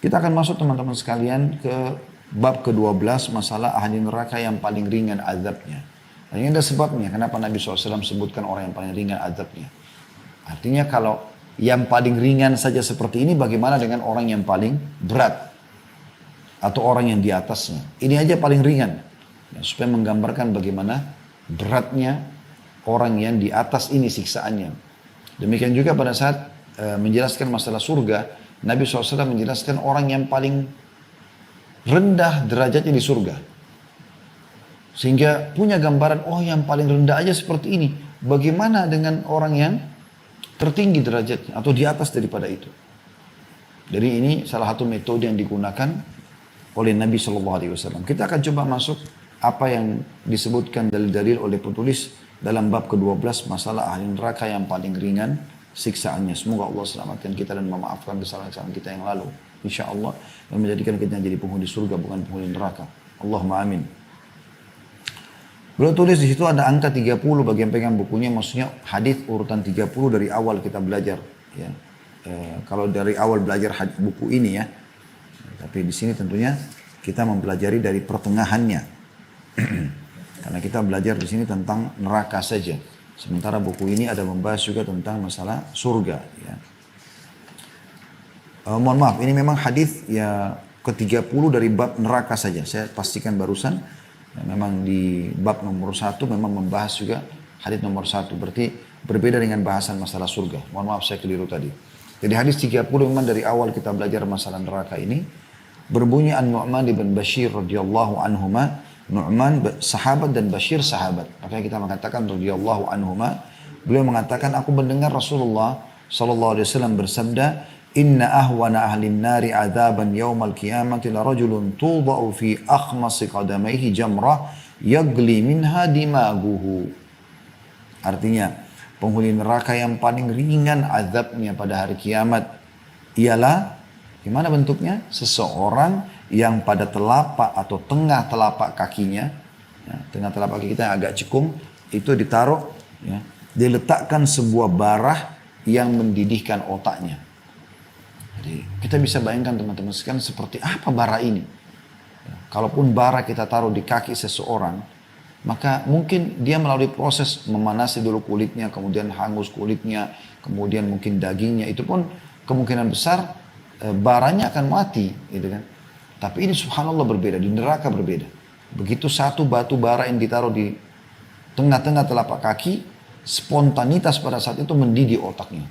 Kita akan masuk teman-teman sekalian ke bab ke-12 masalah ahli neraka yang paling ringan azabnya. Dan ini ada sebabnya kenapa Nabi SAW sebutkan orang yang paling ringan azabnya. Artinya kalau yang paling ringan saja seperti ini, bagaimana dengan orang yang paling berat? Atau orang yang di atasnya. Ini aja paling ringan. Ya, supaya menggambarkan bagaimana beratnya orang yang di atas ini siksaannya. Demikian juga pada saat menjelaskan masalah surga, Nabi SAW menjelaskan orang yang paling rendah derajatnya di surga. Sehingga punya gambaran, oh yang paling rendah aja seperti ini. Bagaimana dengan orang yang tertinggi derajatnya atau di atas daripada itu. Jadi ini salah satu metode yang digunakan oleh Nabi SAW. Kita akan coba masuk apa yang disebutkan dalil-dalil oleh penulis dalam bab ke-12 masalah ahli neraka yang paling ringan siksaannya. Semoga Allah selamatkan kita dan memaafkan kesalahan-kesalahan kita yang lalu. Insya Allah. Dan menjadikan kita jadi penghuni surga bukan penghuni neraka. Allahumma amin. Beliau tulis di situ ada angka 30 bagi yang pegang bukunya. Maksudnya hadis urutan 30 dari awal kita belajar. Ya. Kalau dari awal belajar buku ini ya. Tapi di sini tentunya kita mempelajari dari pertengahannya. Karena kita belajar di sini tentang neraka saja. Sementara buku ini ada membahas juga tentang masalah surga. Ya. Mohon maaf, ini memang hadis ya ke-30 dari bab neraka saja. Saya pastikan barusan, ya, memang di bab nomor 1 memang membahas juga hadis nomor 1. Berarti berbeda dengan bahasan masalah surga. Mohon maaf saya keliru tadi. Jadi hadis 30 memang dari awal kita belajar masalah neraka ini. Berbunyi An-Nu'man ibn Bashir radhiyallahu anhuma. Nu'man sahabat dan Bashir sahabat. Makanya kita mengatakan radhiyallahu anhuma. Beliau mengatakan aku mendengar Rasulullah sallallahu alaihi wasallam bersabda, "Inna ahwana ahlin nari adzaban yaumal qiyamati la rajulun tudau fi akhmasi qadamaihi jamrah yagli minha dimaguhu." Artinya, penghuni neraka yang paling ringan azabnya pada hari kiamat ialah gimana bentuknya? Seseorang yang pada telapak atau tengah telapak kakinya, ya, tengah telapak kaki kita yang agak cekung, itu ditaruh, ya, diletakkan sebuah barah yang mendidihkan otaknya. Jadi kita bisa bayangkan teman-teman sekalian seperti apa bara ini. Ya, kalaupun bara kita taruh di kaki seseorang, maka mungkin dia melalui proses memanasi dulu kulitnya, kemudian hangus kulitnya, kemudian mungkin dagingnya, itu pun kemungkinan besar baranya akan mati, gitu kan. Tapi ini subhanallah berbeda, di neraka berbeda. Begitu satu batu bara yang ditaruh di tengah-tengah telapak kaki, spontanitas pada saat itu mendidih otaknya.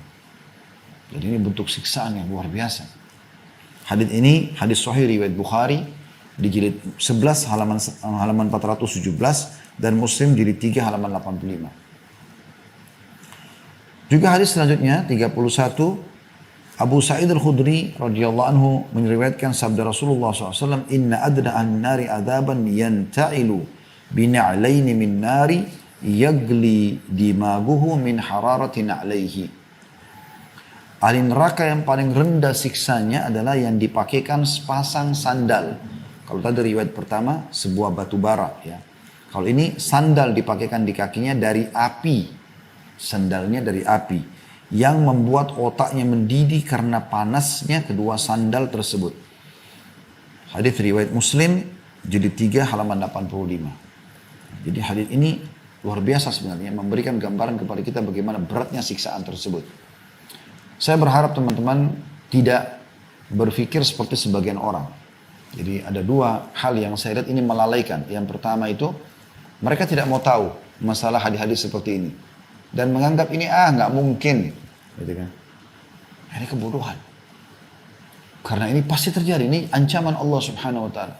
Jadi ini bentuk siksaan yang luar biasa. Hadis ini, hadis sahih riwayat Bukhari, di jilid 11 halaman 417, dan Muslim jilid 3 halaman 85. Juga hadis selanjutnya, 31, Abu Sa'id al-Khudri radhiyallahu anhu meriwayatkan sabda Rasulullah SAW, "Inna adna an-nari adaban yanta'ilu bina'laini min nari yagli dimaguhu min hararati na'laihi." Ahli neraka yang paling rendah siksanya adalah yang dipakaikan sepasang sandal. Kalau tadi riwayat pertama sebuah batu bara, ya. Kalau ini sandal dipakaikan di kakinya dari api. Sandalnya dari api. Yang membuat otaknya mendidih karena panasnya kedua sandal tersebut. Hadis riwayat Muslim jilid 3 halaman 85. Jadi hadis ini luar biasa sebenarnya, memberikan gambaran kepada kita bagaimana beratnya siksaan tersebut. Saya berharap teman-teman tidak berpikir seperti sebagian orang. Jadi ada dua hal yang saya lihat ini melalaikan. Yang pertama itu mereka tidak mau tahu masalah hadis-hadis seperti ini dan menganggap ini nggak mungkin. Gitu kan. Ini kebodohan. Karena ini pasti terjadi. Ini ancaman Allah Subhanahu wa taala.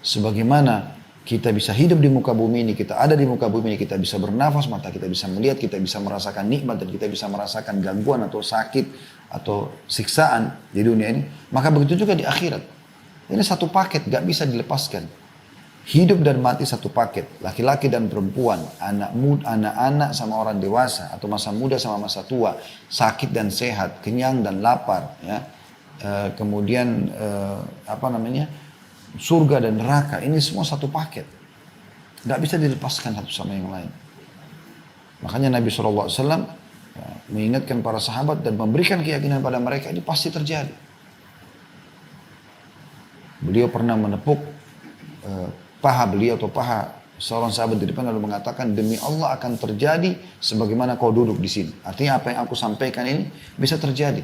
Sebagaimana kita bisa hidup di muka bumi ini, kita ada di muka bumi ini, kita bisa bernafas, mata kita bisa melihat, kita bisa merasakan nikmat, dan kita bisa merasakan gangguan atau sakit atau siksaan di dunia ini, maka begitu juga di akhirat. Ini satu paket, gak bisa dilepaskan. Hidup dan mati satu paket, laki-laki dan perempuan, anak-anak sama orang dewasa, atau masa muda sama masa tua, sakit dan sehat, kenyang dan lapar, ya. Kemudian surga dan neraka, ini semua satu paket, nggak bisa dilepaskan satu sama yang lain. Makanya Nabi SAW mengingatkan para sahabat dan memberikan keyakinan pada mereka, ini pasti terjadi. Beliau pernah menepuk paha beliau atau paha seorang sahabat di depan lalu mengatakan, demi Allah akan terjadi sebagaimana kau duduk di sini. Artinya apa yang aku sampaikan ini bisa terjadi.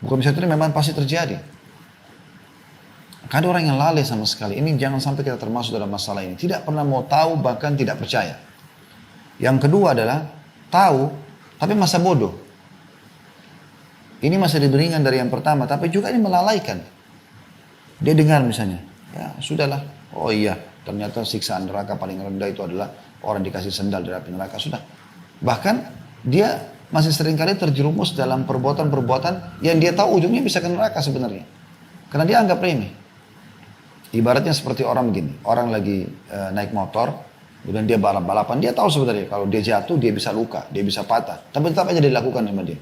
Bukan bisa terjadi, memang pasti terjadi. Ada orang yang lalai sama sekali. Ini jangan sampai kita termasuk dalam masalah ini. Tidak pernah mau tahu, bahkan tidak percaya. Yang kedua adalah tahu, tapi masa bodoh. Ini masih lebih ringan dari yang pertama, tapi juga ini melalaikan. Dia dengar misalnya, ya sudahlah. Oh iya, ternyata siksaan neraka paling rendah itu adalah orang dikasih sendal dari api neraka. Sudah. Bahkan dia masih seringkali terjerumus dalam perbuatan-perbuatan yang dia tahu ujungnya bisa ke neraka sebenarnya. Karena dia anggap remeh. Ibaratnya seperti orang begini, orang lagi naik motor, kemudian dia balap-balapan, dia tahu sebenarnya kalau dia jatuh dia bisa luka, dia bisa patah, tapi tetap aja dilakukan sama dia.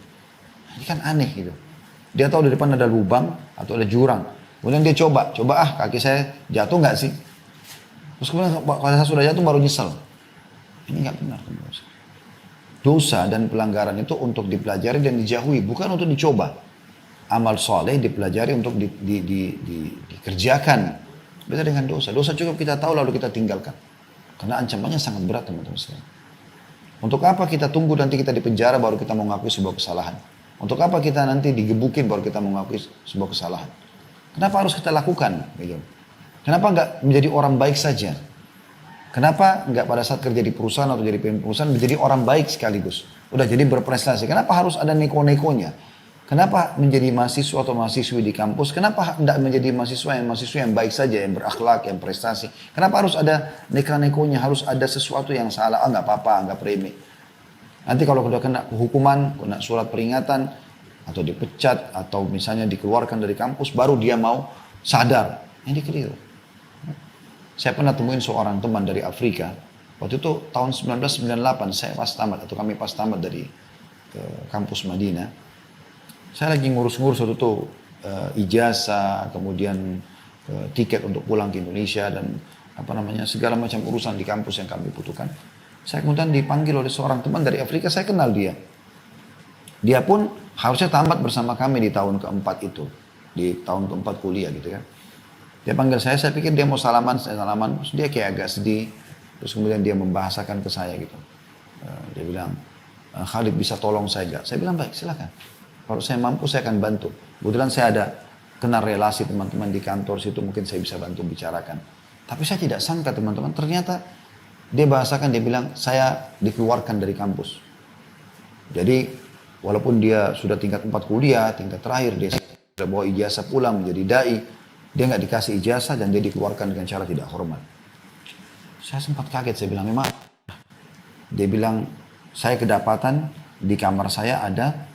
Ini kan aneh gitu. Dia tahu di depan ada lubang atau ada jurang, kemudian dia coba kaki saya jatuh nggak sih? Terus kemudian kalau saya sudah jatuh baru nyesel. Ini nggak benar. Dosa dan pelanggaran itu untuk dipelajari dan dijauhi, bukan untuk dicoba. Amal soleh dipelajari untuk dikerjakan. Beda dengan dosa. Dosa cukup kita tahu lalu kita tinggalkan. Karena ancamannya sangat berat teman-teman sekalian. Untuk apa kita tunggu nanti kita di penjara baru kita mau ngakui sebuah kesalahan? Untuk apa kita nanti digebukin baru kita mau ngakui sebuah kesalahan? Kenapa harus kita lakukan? Gitu. Kenapa nggak menjadi orang baik saja? Kenapa nggak pada saat kerja di perusahaan atau jadi pemimpin perusahaan menjadi orang baik sekaligus? Udah jadi berprestasi. Kenapa harus ada neko-nekonya? Kenapa menjadi mahasiswa atau mahasiswi di kampus? Kenapa tidak menjadi mahasiswa yang baik saja, yang berakhlak, yang prestasi? Kenapa harus ada neka-nekonya? Harus ada sesuatu yang salah? Nggak apa-apa, nggak remeh. Nanti kalau sudah kena hukuman, kena surat peringatan, atau dipecat, atau misalnya dikeluarkan dari kampus, baru dia mau sadar. Ini keliru. Saya pernah temuin seorang teman dari Afrika. Waktu itu tahun 1998, saya pas tamat, atau kami pas tamat dari kampus Madinah. Saya lagi ngurus-ngurus waktu itu ijazah, kemudian tiket untuk pulang ke Indonesia dan segala macam urusan di kampus yang kami butuhkan. Saya kemudian dipanggil oleh seorang teman dari Afrika, saya kenal dia. Dia pun harusnya tamat bersama kami di tahun keempat itu, di tahun keempat kuliah gitu kan. Dia panggil saya pikir dia mau salaman, saya salaman, terus dia kayak agak sedih, terus kemudian dia membahasakan ke saya gitu. Dia bilang, Khalid bisa tolong saya gak? Saya bilang baik silakan. Kalau saya mampu saya akan bantu. Kebetulan saya ada kenal relasi teman-teman di kantor situ, mungkin saya bisa bantu bicarakan. Tapi saya tidak sangka teman-teman, ternyata dia bahasakan, dia bilang saya dikeluarkan dari kampus. Jadi walaupun dia sudah tingkat 4 kuliah, tingkat terakhir, dia sudah bawa ijazah pulang menjadi dai, dia nggak dikasih ijazah dan dia dikeluarkan dengan cara tidak hormat. Saya sempat kaget, saya bilang memang. Dia bilang saya kedapatan di kamar saya ada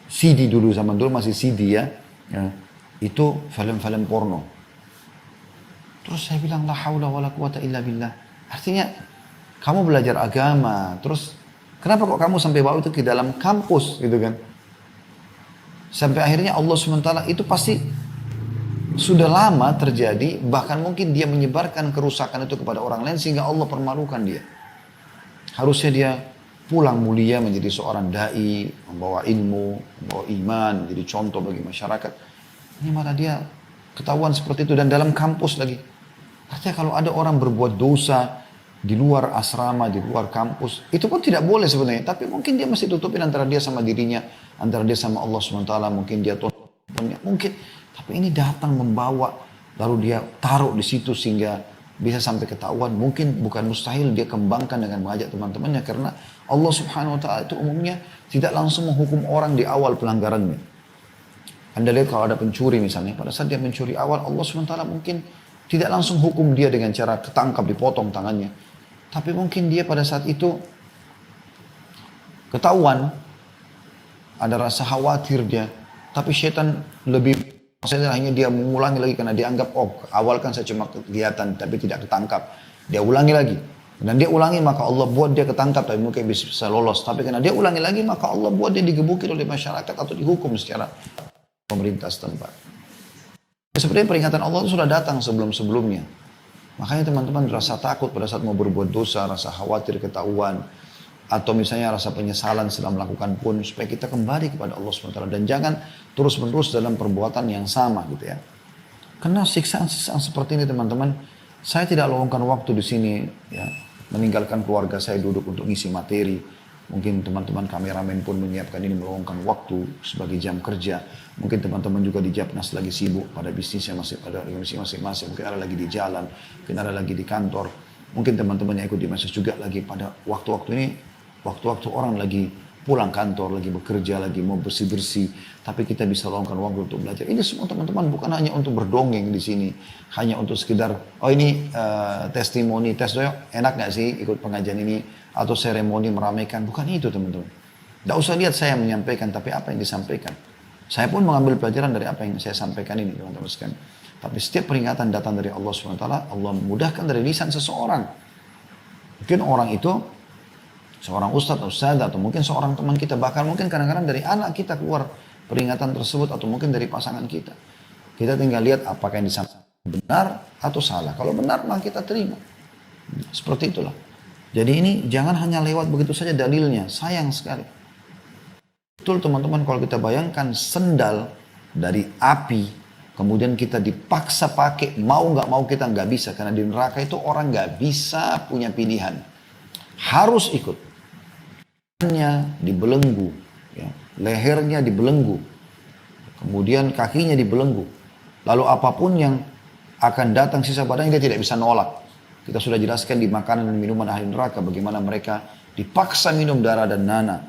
CD dulu, zaman dulu masih CD ya, itu film-film porno. Terus saya bilang la haula wala quwata illa billah. Artinya kamu belajar agama, terus kenapa kok kamu sampai bawa itu ke dalam kampus gitu kan? Sampai akhirnya Allah SWT itu pasti sudah lama terjadi, bahkan mungkin dia menyebarkan kerusakan itu kepada orang lain sehingga Allah permalukan dia. Harusnya dia pulang mulia menjadi seorang dai, membawa ilmu, membawa iman, menjadi contoh bagi masyarakat. Ini malah dia ketahuan seperti itu dan dalam kampus lagi. Artinya kalau ada orang berbuat dosa di luar asrama, di luar kampus, itu pun tidak boleh sebenarnya. Tapi mungkin dia masih tutupin antara dia sama dirinya, antara dia sama Allah SWT, mungkin dia mungkin. Tapi ini datang membawa, lalu dia taruh di situ sehingga bisa sampai ketahuan. Mungkin bukan mustahil dia kembangkan dengan mengajak teman-temannya, karena Allah Subhanahu Wa Taala itu umumnya tidak langsung menghukum orang di awal pelanggarannya. Anda lihat kalau ada pencuri misalnya, pada saat dia mencuri awal, Allah Subhanahu Wa Taala mungkin tidak langsung hukum dia dengan cara ketangkap, dipotong tangannya. Tapi mungkin dia pada saat itu ketahuan, ada rasa khawatir dia. Tapi syaitan lebih, maksudnya hanya dia mengulangi lagi karena dia anggap, oh awal kan saya cuma kelihatan tapi tidak ketangkap. Dia ulangi lagi. Dan dia ulangi maka Allah buat dia ketangkap tapi mungkin bisa lolos. Tapi karena dia ulangi lagi maka Allah buat dia digebukin oleh masyarakat atau dihukum secara pemerintah setempat. Sebenarnya peringatan Allah itu sudah datang sebelum-sebelumnya. Makanya teman-teman rasa takut pada saat mau berbuat dosa, rasa khawatir ketahuan, atau misalnya rasa penyesalan setelah melakukan pun, supaya kita kembali kepada Allah SWT. Dan jangan terus-menerus dalam perbuatan yang sama gitu ya. Karena siksaan-siksaan seperti ini teman-teman, saya tidak luangkan waktu di sini, ya, meninggalkan keluarga saya duduk untuk ngisi materi. Mungkin teman-teman kameramen pun menyiapkan ini meluangkan waktu sebagai jam kerja. Mungkin teman-teman juga di Japnas lagi sibuk pada bisnisnya pada misi masing-masing. Mungkin ada lagi di jalan, mungkin ada lagi di kantor. Mungkin teman-teman yang ikut di medsos juga lagi pada waktu-waktu ini, waktu-waktu orang lagi pulang kantor, lagi bekerja, lagi mau bersih-bersih, tapi kita bisa luangkan waktu untuk belajar. Ini semua teman-teman bukan hanya untuk berdongeng di sini, hanya untuk sekedar, oh ini testimoni, tes doyok, enak gak sih ikut pengajian ini, atau seremoni meramaikan, bukan itu teman-teman. Tidak usah lihat saya menyampaikan, tapi apa yang disampaikan. Saya pun mengambil pelajaran dari apa yang saya sampaikan ini, teman-teman sekalian. Tapi setiap peringatan datang dari Allah SWT, Allah memudahkan dari lisan seseorang. Mungkin orang itu seorang ustadz atau mungkin seorang teman kita, bahkan mungkin kadang-kadang dari anak kita keluar peringatan tersebut, atau mungkin dari pasangan kita. Kita tinggal lihat apakah yang disampaikan benar atau salah. Kalau benar maka kita terima. Seperti itulah. Jadi ini jangan hanya lewat begitu saja dalilnya, sayang sekali. Betul teman-teman, kalau kita bayangkan sendal dari api, kemudian kita dipaksa pakai, mau nggak mau kita nggak bisa, karena di neraka itu orang nggak bisa punya pilihan, harus ikut. Dibelenggu, ya, lehernya dibelenggu, kemudian kakinya dibelenggu, lalu apapun yang akan datang sisa badannya dia tidak bisa nolak. Kita sudah jelaskan di makanan dan minuman ahli neraka bagaimana mereka dipaksa minum darah dan nanah,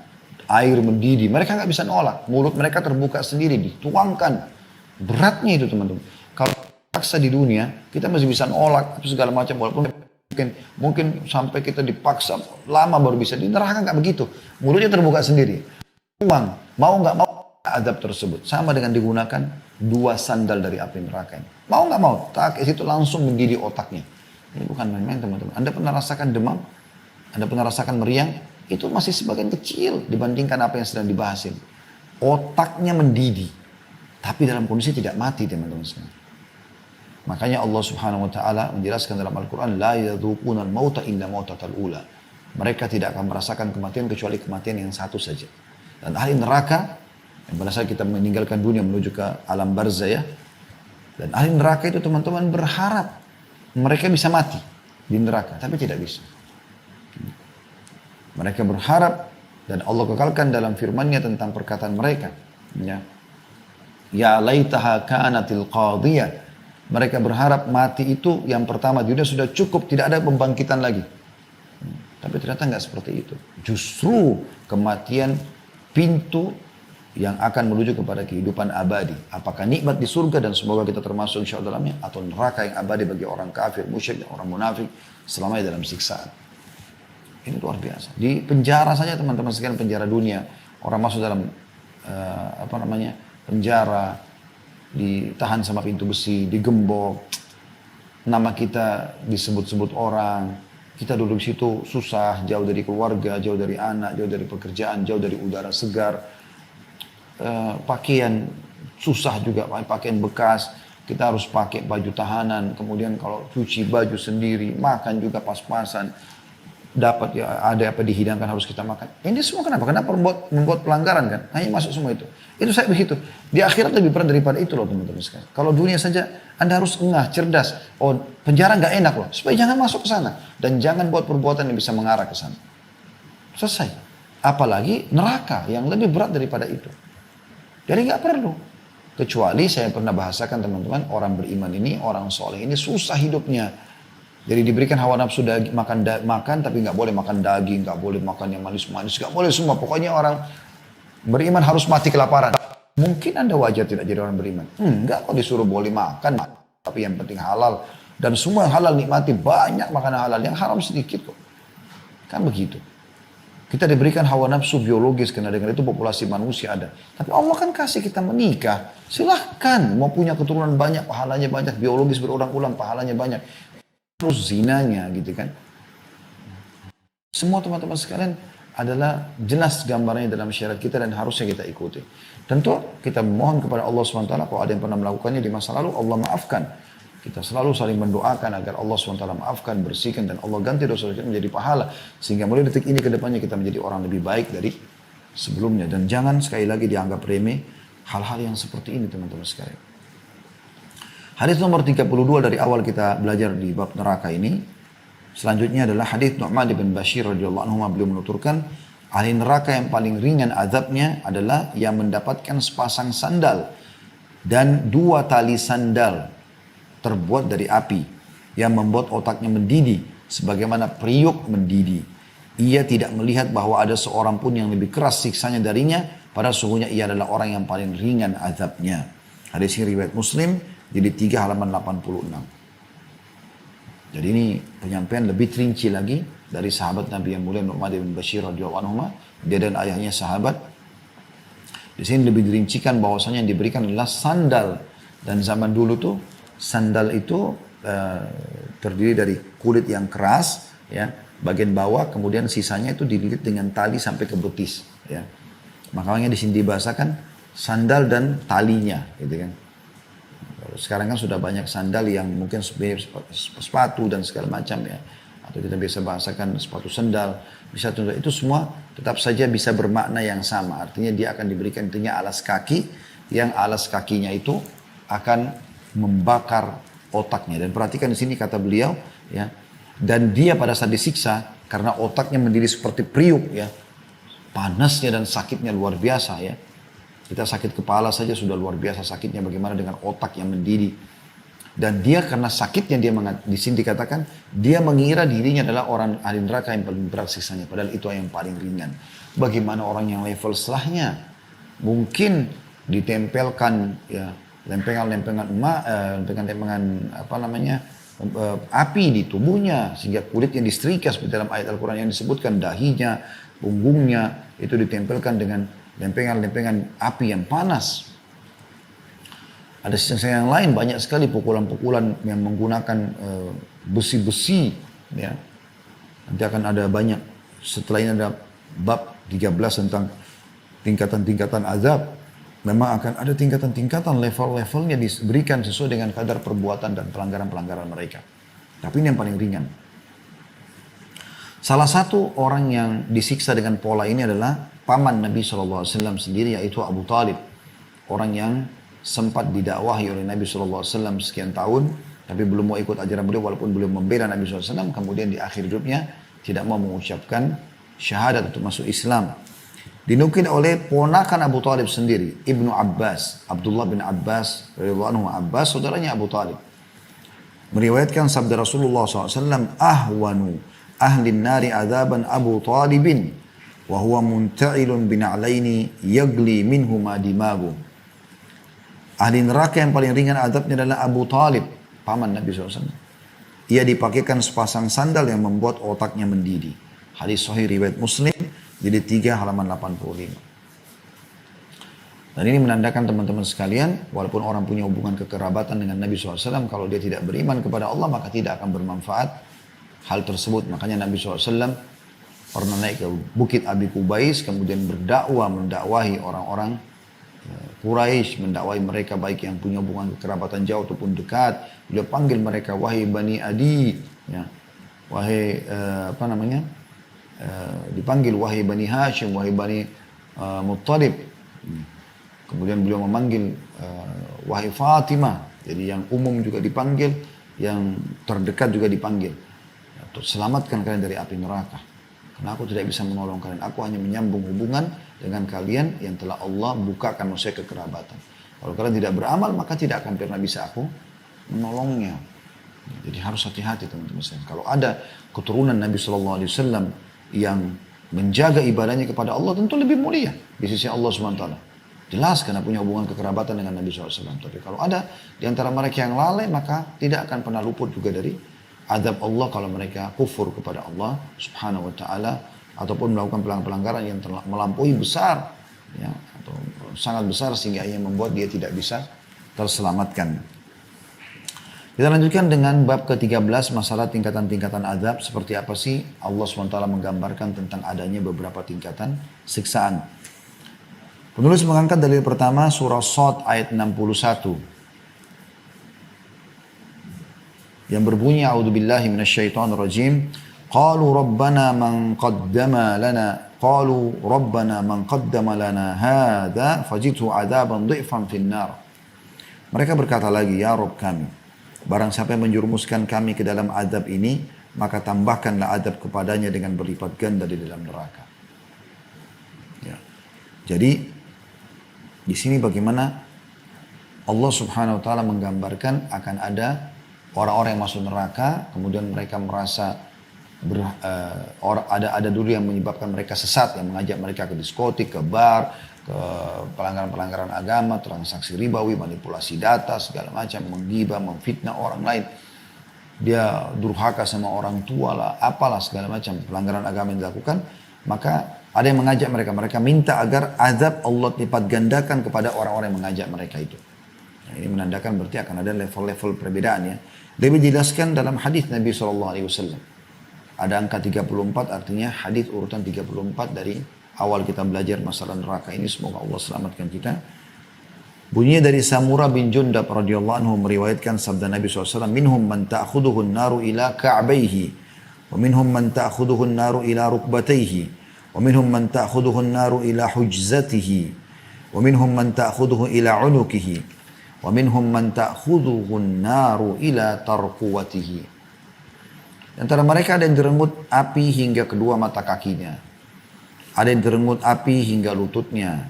air mendidih, mereka nggak bisa nolak, mulut mereka terbuka sendiri, dituangkan. Beratnya itu teman-teman. Kalau paksa di dunia kita masih bisa nolak segala macam, walaupun mungkin sampai kita dipaksa lama baru bisa. Di neraka nggak begitu, mulutnya terbuka sendiri, uang mau nggak mau adab tersebut, sama dengan digunakan 2 sandal dari api neraka ini. Mau nggak mau tak itu langsung mendidih otaknya. Ini bukan main-main teman-teman. Anda pernah rasakan demam, Anda pernah rasakan meriang, itu masih sebagian kecil dibandingkan apa yang sedang dibahas ini. Otaknya mendidih, tapi dalam kondisi tidak mati teman-teman sekalian. Makanya Allah Subhanahu wa taala menjelaskan dalam Al-Qur'an, la yadzuquna al-mauta illa mautatal ula. Mereka tidak akan merasakan kematian kecuali kematian yang satu saja. Dan ahli neraka, yang pada saat kita meninggalkan dunia menuju ke alam barzah, ya. Dan ahli neraka itu teman-teman berharap mereka bisa mati di neraka, tapi tidak bisa. Mereka berharap, dan Allah kekalkan dalam firman-Nya tentang perkataan mereka, ya laitaha kanatil qadiyah. Mereka berharap mati itu yang pertama di dunia sudah cukup, tidak ada pembangkitan lagi. Tapi ternyata nggak seperti itu. Justru kematian pintu yang akan menuju kepada kehidupan abadi. Apakah nikmat di surga, dan semoga kita termasuk insya Allah dalamnya, atau neraka yang abadi bagi orang kafir, musyrik, orang munafik selamanya dalam siksaan. Ini luar biasa. Di penjara saja teman-teman sekalian, penjara dunia, orang masuk dalam penjara, ditahan sama pintu besi, digembok, nama kita disebut-sebut orang, kita duduk di situ susah, jauh dari keluarga, jauh dari anak, jauh dari pekerjaan, jauh dari udara segar, pakaian susah juga, pakaian bekas, kita harus pakai baju tahanan, kemudian kalau cuci baju sendiri, makan juga pas-pasan, dapat ya ada apa dihidangkan harus kita makan. Ini semua kenapa? Kenapa membuat pelanggaran kan? Hanya masuk semua itu. Itu saya begitu. Di akhirat lebih berat daripada itu loh teman-teman sekalian. Kalau dunia saja Anda harus engah, cerdas. Oh penjara nggak enak loh. Supaya jangan masuk ke sana dan jangan buat perbuatan yang bisa mengarah ke sana. Selesai. Apalagi neraka yang lebih berat daripada itu. Jadi nggak perlu. Kecuali saya pernah bahasakan teman-teman, orang beriman ini, orang soleh ini susah hidupnya. Jadi diberikan hawa nafsu makan tapi nggak boleh makan daging, nggak boleh makan yang manis-manis, nggak boleh semua. Pokoknya orang beriman harus mati kelaparan. Mungkin Anda wajar tidak jadi orang beriman. Enggak kok disuruh boleh makan, tapi yang penting halal. Dan semua yang halal nikmati, banyak makanan halal, yang haram sedikit kok. Kan begitu. Kita diberikan hawa nafsu biologis, karena dengan itu populasi manusia ada. Tapi Allah kan kasih kita menikah. Silahkan, mau punya keturunan banyak, pahalanya banyak, biologis berulang-ulang, pahalanya banyak. Terus zinanya gitu kan. Semua teman-teman sekalian adalah jelas gambarnya dalam syariat kita dan harusnya kita ikuti. Tentu kita mohon kepada Allah SWT kalau ada yang pernah melakukannya di masa lalu, Allah maafkan. Kita selalu saling mendoakan agar Allah SWT maafkan, bersihkan, dan Allah ganti dosa kita menjadi pahala. Sehingga mulai detik ini ke depannya kita menjadi orang lebih baik dari sebelumnya. Dan jangan sekali lagi dianggap remeh hal-hal yang seperti ini teman-teman sekalian. Hadis nomor 32 dari awal kita belajar di bab neraka ini. Selanjutnya adalah hadis Nu'man bin Bashir radhiyallahu anhu, beliau menuturkan, ahli neraka yang paling ringan azabnya adalah yang mendapatkan sepasang sandal dan 2 tali sandal terbuat dari api yang membuat otaknya mendidih sebagaimana periuk mendidih. Ia tidak melihat bahwa ada seorang pun yang lebih keras siksanya darinya, padahal sungguhnya ia adalah orang yang paling ringan azabnya. Hadis ini riwayat Muslim, jilid 3 halaman 86. Jadi ini penyampaian lebih rinci lagi dari sahabat Nabi yang mulia Nu'man bin Bashir radhiyallahu anhu. Dia dan ayahnya sahabat. Di sini lebih dirincikan bahwasanya yang diberikan adalah sandal. Dan zaman dulu tuh sandal itu terdiri dari kulit yang keras, ya, bagian bawah, kemudian sisanya itu dililit dengan tali sampai ke betis, ya. Makanya di sini dibahasakan sandal dan talinya, gitu kan. Sekarang kan sudah banyak sandal yang mungkin sepatu dan segala macam, ya. Atau kita biasa bahasakan sepatu sandal, bisa tunda. Itu semua tetap saja bisa bermakna yang sama. Artinya dia akan diberikan intinya alas kaki, yang alas kakinya itu akan membakar otaknya. Dan perhatikan di sini kata beliau, ya. Dan dia pada saat disiksa karena otaknya mendidih seperti periuk, ya. Panasnya dan sakitnya luar biasa, ya. Kita sakit kepala saja sudah luar biasa sakitnya, bagaimana dengan otak yang mendidih. Dan dia karena sakitnya di sini dikatakan dia mengira dirinya adalah orang ahli neraka yang paling berat siksanya, padahal itu yang paling ringan. Bagaimana orang yang level setelahnya? Mungkin ditempelkan, ya, lempengan-lempengan api di tubuhnya sehingga kulitnya disetrika seperti dalam ayat Al-Quran yang disebutkan, dahinya, punggungnya itu ditempelkan dengan lempengan-lempengan api yang panas. Ada sisi yang lain banyak sekali pukulan-pukulan yang menggunakan besi-besi, ya. Nanti akan ada banyak, setelah ini ada bab 13 tentang tingkatan-tingkatan azab. Memang akan ada tingkatan-tingkatan, level-levelnya diberikan sesuai dengan kadar perbuatan dan pelanggaran-pelanggaran mereka. Tapi ini yang paling ringan. Salah satu orang yang disiksa dengan pola ini adalah paman Nabi SAW sendiri, yaitu Abu Talib. Orang yang sempat didakwahi oleh Nabi SAW sekian tahun, tapi belum mau ikut ajaran beliau walaupun beliau membela Nabi SAW. Kemudian di akhir hidupnya tidak mau mengucapkan syahadat untuk masuk Islam. Dinukil oleh ponakan Abu Talib sendiri, Ibnu Abbas, Abdullah bin Abbas, radhiyallahu anhu, Abbas, saudaranya Abu Talib, meriwayatkan sabda Rasulullah SAW, ahwanu ahli nari azaban Abu Talibin, wa huwa munta'ilun bina'laini yagli minhuma dimagu. Ahli neraka yang paling ringan azabnya adalah Abu Talib, paman Nabi SAW. Ia dipakaikan sepasang sandal yang membuat otaknya mendidih. Hadis sahih riwayat Muslim, jilid 3 halaman 85. Dan ini menandakan teman-teman sekalian, walaupun orang punya hubungan kekerabatan dengan Nabi SAW, kalau dia tidak beriman kepada Allah, maka tidak akan bermanfaat hal tersebut. Makanya Nabi SAW pernah naik ke Bukit Abi Kubais, kemudian mendakwahi orang-orang Quraisy, mendakwahi mereka baik yang punya hubungan kekerabatan jauh ataupun dekat. Beliau panggil mereka, wahai Bani Adi, ya. Wahai dipanggil wahai Bani Hashim, wahai Bani Muttalib. Kemudian beliau memanggil wahai Fatimah. Jadi yang umum juga dipanggil, yang terdekat juga dipanggil. Untuk selamatkan kalian dari api neraka. Karena aku tidak bisa menolong kalian. Aku hanya menyambung hubungan dengan kalian yang telah Allah bukakan maksudnya kekerabatan. Kalau kalian tidak beramal, maka tidak akan pernah bisa aku menolongnya. Jadi harus hati-hati teman-teman sekalian. Kalau ada keturunan Nabi SAW yang menjaga ibadahnya kepada Allah, tentu lebih mulia di sisi Allah SWT. Jelas karena punya hubungan kekerabatan dengan Nabi SAW. Tapi kalau ada di antara mereka yang lalai, maka tidak akan pernah luput juga dari azab Allah kalau mereka kufur kepada Allah Subhanahu wa taala ataupun melakukan pelanggaran yang melampaui besar, ya, atau sangat besar sehingga ia membuat dia tidak bisa terselamatkan. Kita lanjutkan dengan bab ke-13, masalah tingkatan-tingkatan azab. Seperti apa sih Allah SWT menggambarkan tentang adanya beberapa tingkatan siksaan. Penulis mengangkat dalil pertama surah Shad ayat 61. Yang berbunyi, a'udzubillahi minasyaitonirrajim, qalu rabbana man qaddama lana hadza fajidhu 'adzaban dhifan fin nar. Mereka berkata lagi, ya Rob kami, barang siapa yang menjerumuskan kami ke dalam azab ini, maka tambahkanlah azab kepadanya dengan berlipat ganda di dalam neraka. Ya. Jadi di sini bagaimana Allah Subhanahu wa taala menggambarkan akan ada orang-orang yang masuk neraka, kemudian mereka merasa ada dulu yang menyebabkan mereka sesat, yang mengajak mereka ke diskotik, ke bar, ke pelanggaran-pelanggaran agama, transaksi ribawi, manipulasi data, segala macam, menggibah, memfitnah orang lain. Dia durhaka sama orang tua lah, apalah segala macam pelanggaran agama yang dilakukan. Maka ada yang mengajak mereka minta agar azab Allah lipat gandakan kepada orang-orang yang mengajak mereka itu. Nah, ini menandakan berarti akan ada level-level perbedaan ya. Lebih dijelaskan dalam hadis Nabi SAW. Ada angka 34 artinya hadis urutan 34 dari awal kita belajar masalah neraka ini. Semoga Allah selamatkan kita. Bunyinya dari Samurah bin Jundab radhiyallahu anhu meriwayatkan sabda Nabi SAW. Minhum man ta'khuduhu an-naru ila ka'baihi. Wa minhum man ta'khuduhu an-naru ila rukbataihi. Wa minhum man ta'khuduhu an-naru ila hujzatihi. Wa minhum man ta'khuduhu ila unukihi. Wa minhum man ta'khuduhu an-naru ila tarquwatihi. Antara mereka ada yang direnggut api hingga kedua mata kakinya. Ada yang direnggut api hingga lututnya.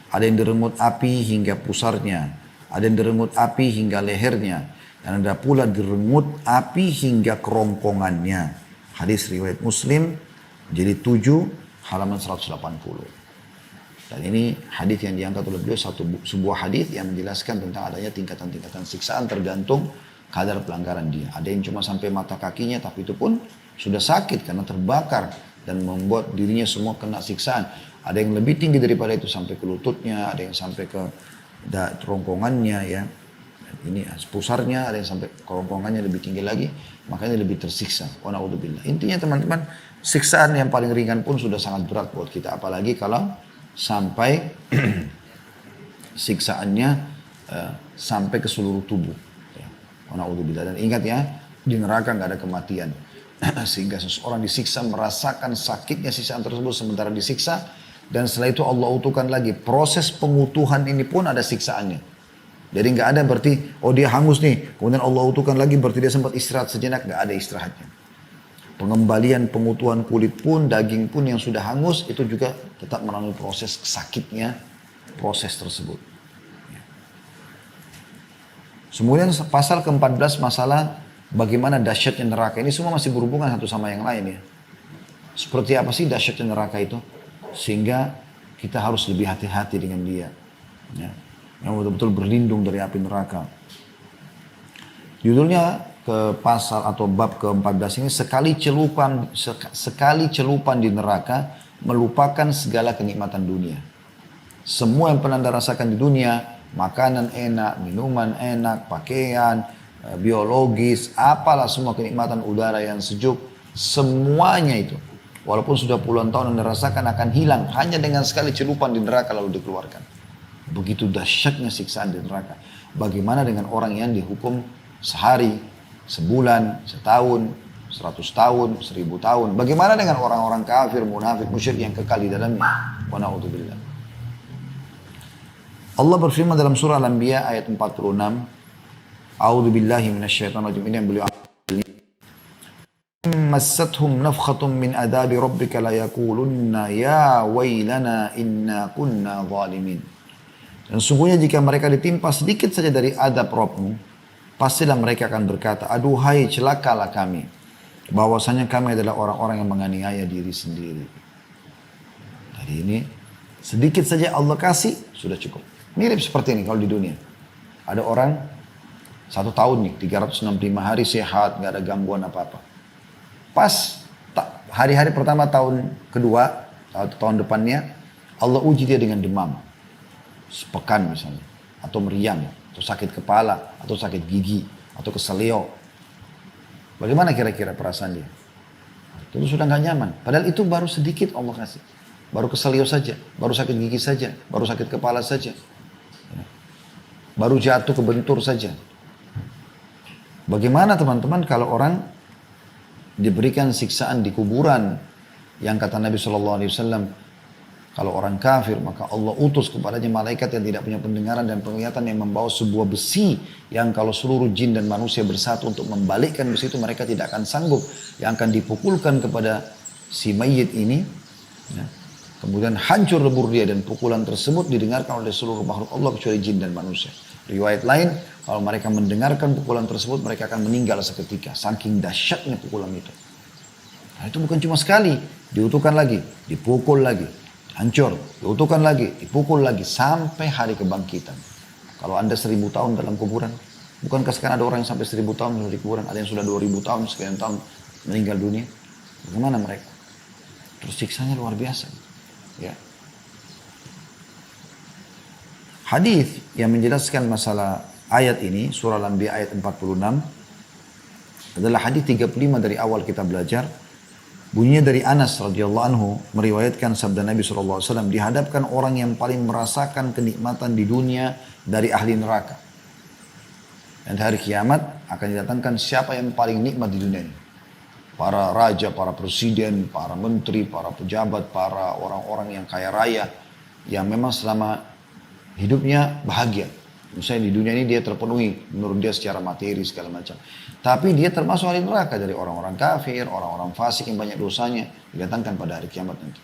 Ada yang direnggut api hingga pusarnya. Ada yang direnggut api hingga lehernya. Dan ada pula direnggut api hingga kerongkongannya. Hadis riwayat Muslim, jadi 7 halaman 180. Dan ini hadis yang diangkat oleh beliau sebuah hadis yang menjelaskan tentang adanya tingkatan-tingkatan siksaan tergantung kadar pelanggaran dia. Ada yang cuma sampai mata kakinya, tapi itu pun sudah sakit karena terbakar dan membuat dirinya semua kena siksaan. Ada yang lebih tinggi daripada itu sampai ke lututnya, ada yang sampai ke kerongkongannya ya. Ini pusarnya, ada yang sampai kerongkongannya lebih tinggi lagi, makanya lebih tersiksa. Wa na'udzubillah. Intinya teman-teman, siksaan yang paling ringan pun sudah sangat berat buat kita, apalagi kalau sampai siksaannya sampai ke seluruh tubuh. Dan ingat ya, di neraka nggak ada kematian. Sehingga seseorang disiksa merasakan sakitnya siksaan tersebut sementara disiksa. Dan setelah itu Allah utuhkan lagi. Proses pengutuhan ini pun ada siksaannya. Jadi nggak ada berarti, oh dia hangus nih. Kemudian Allah utuhkan lagi berarti dia sempat istirahat sejenak. Nggak ada istirahatnya. Pengembalian pengutuhan kulit pun, daging pun yang sudah hangus. Itu juga tetap melalui proses sakitnya proses tersebut. Kemudian pasal ke-14 masalah bagaimana dahsyatnya neraka. Ini semua masih berhubungan satu sama yang lain ya. Seperti apa sih dahsyatnya neraka itu? Sehingga kita harus lebih hati-hati dengan dia. Ya. Yang betul-betul berlindung dari api neraka. Judulnya ke pasal atau bab ke-14 ini, sekali celupan di neraka melupakan segala kenikmatan dunia. Semua yang pernah Anda rasakan di dunia, makanan enak, minuman enak, pakaian, biologis, apalah semua kenikmatan udara yang sejuk, semuanya itu. Walaupun sudah puluhan tahun Anda rasakan akan hilang hanya dengan sekali celupan di neraka lalu dikeluarkan. Begitu dahsyatnya siksaan di neraka. Bagaimana dengan orang yang dihukum sehari, sebulan, setahun, 100 tahun, 1000 tahun. Bagaimana dengan orang-orang kafir, munafik, musyrik yang kekal di dalamnya? Wa na'udzubillah. Allah berfirman dalam surah Al-Anbiya ayat 46. A'udzu billahi minasyaitonir rajim. Ini yang beliau massathum nafkhatun min adabi rabbika la yaqulunna ya wailana inna kunna zalimin. Dan sungguhnya jika mereka ditimpa sedikit saja dari adab Rabbmu, pastilah mereka akan berkata, aduhai celakalah kami, bahwasanya kami adalah orang-orang yang menganiaya diri sendiri. Jadi ini sedikit saja Allah kasih sudah cukup. Mirip seperti ini kalau di dunia. Ada orang 1 tahun nih, 365 hari sehat, nggak ada gangguan apa-apa. Pas hari-hari pertama tahun kedua, atau tahun depannya, Allah uji dia dengan demam. Sepekan misalnya, atau meriang, atau sakit kepala, atau sakit gigi, atau keselio. Bagaimana kira-kira perasaan dia? Itu sudah nggak nyaman. Padahal itu baru sedikit Allah kasih. Baru keselio saja, baru sakit gigi saja, baru sakit kepala saja. Baru jatuh kebentur saja. Bagaimana teman-teman kalau orang diberikan siksaan di kuburan yang kata Nabi SAW Kalau orang kafir, maka Allah utus kepadanya malaikat yang tidak punya pendengaran dan penglihatan yang membawa sebuah besi yang kalau seluruh jin dan manusia bersatu untuk membalikkan besi itu mereka tidak akan sanggup. Yang akan dipukulkan kepada si mayit ini, ya. Kemudian hancur lebur dia dan pukulan tersebut didengarkan oleh seluruh makhluk Allah kecuali jin dan manusia. Riwayat lain, kalau mereka mendengarkan pukulan tersebut mereka akan meninggal seketika. Saking dahsyatnya pukulan itu. Nah, itu bukan cuma sekali, diutuhkan lagi, dipukul lagi. Hancur, diutuhkan lagi, dipukul lagi, sampai hari kebangkitan. Kalau Anda 1000 tahun dalam kuburan, bukankah sekarang ada orang yang sampai 1000 tahun di kuburan, ada yang sudah 2000 tahun, sekian tahun meninggal dunia. Bagaimana mereka? Terus siksanya luar biasa. Ya. Hadis yang menjelaskan masalah ayat ini, surah Al-Anbiya ayat 46, adalah hadis 35 dari awal kita belajar. Bunyinya dari Anas radhiyallahu anhu meriwayatkan sabda Nabi SAW, dihadapkan orang yang paling merasakan kenikmatan di dunia dari ahli neraka. Dan hari kiamat akan didatangkan siapa yang paling nikmat di dunia ini. Para raja, para presiden, para menteri, para pejabat, para orang-orang yang kaya raya. Yang memang selama hidupnya bahagia. Misalnya di dunia ini dia terpenuhi menurut dia secara materi segala macam. Tapi dia termasuk ahli neraka dari orang-orang kafir, orang-orang fasik yang banyak dosanya. Didatangkan pada hari kiamat nanti.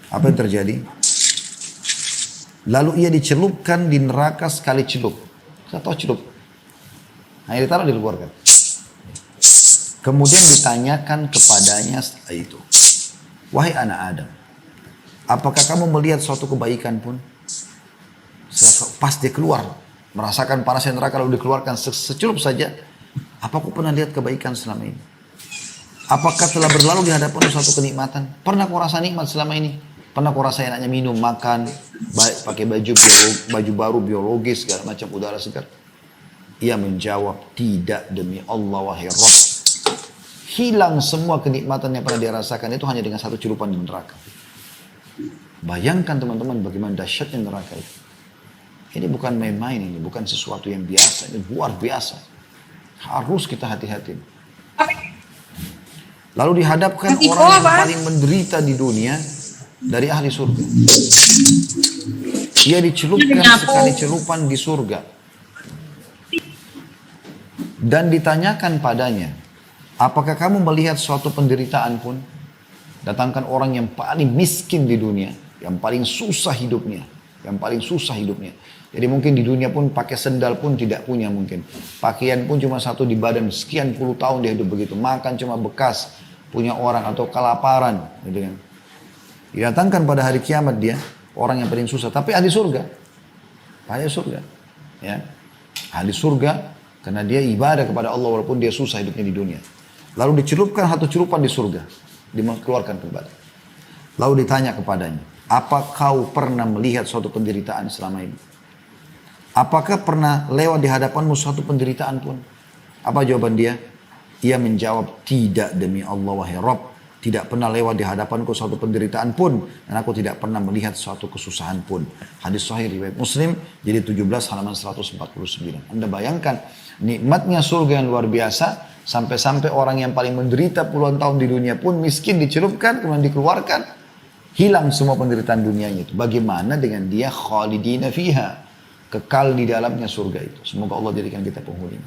Apa yang terjadi? Lalu ia dicelupkan di neraka sekali celup. Kita tahu celup. Nah, ditaruh dikeluarkan. Kemudian ditanyakan kepadanya setelah itu. Wahai anak Adam, apakah kamu melihat suatu kebaikan pun? Pas dia keluar, merasakan panasnya neraka lalu dikeluarkan secelup saja. Apa aku pernah lihat kebaikan selama ini? Apakah telah berlalu di hadapan suatu kenikmatan? Pernah kau rasa nikmat selama ini? Pernah kau rasa enaknya minum, makan, pakai baju baru biologis, segala macam udara segar? Ia menjawab, tidak demi Allah wahai Rabb. Hilang semua kenikmatan yang pernah dia rasakan itu hanya dengan satu celupan di neraka. Bayangkan teman-teman bagaimana dahsyatnya neraka itu. Ini bukan main-main, ini bukan sesuatu yang biasa, ini luar biasa. Harus kita hati-hati. Lalu dihadapkan orang yang paling menderita di dunia dari ahli surga. Ia dicelupkan sekali celupan di surga. Dan ditanyakan padanya, apakah kamu melihat suatu penderitaan pun? Datangkan orang yang paling miskin di dunia, yang paling susah hidupnya, Jadi mungkin di dunia pun pakai sendal pun tidak punya mungkin. Pakaian pun cuma satu di badan, sekian puluh tahun dia hidup begitu. Makan cuma bekas punya orang atau kelaparan. Gitu kan. Didatangkan pada hari kiamat dia, orang yang paling susah. Tapi ahli surga. Ya. Ahli surga karena dia ibadah kepada Allah walaupun dia susah hidupnya di dunia. Lalu dicelupkan satu celupan di surga. Dikeluarkan kembali. Lalu ditanya kepadanya, apa kau pernah melihat suatu penderitaan selama ini? Apakah pernah lewat di hadapanmu suatu penderitaan pun? Apa jawaban dia? Ia menjawab, tidak demi Allah wahai Rabb. Tidak pernah lewat di hadapanku suatu penderitaan pun. Dan aku tidak pernah melihat suatu kesusahan pun. Hadis sahih riwayat Muslim, jadi 17 halaman 149. Anda bayangkan, nikmatnya surga yang luar biasa. Sampai-sampai orang yang paling menderita puluhan tahun di dunia pun miskin dicelupkan, kemudian dikeluarkan. Hilang semua penderitaan dunianya itu. Bagaimana dengan dia khalidina fiha? Kekal di dalamnya surga itu. Semoga Allah jadikan kita penghuni.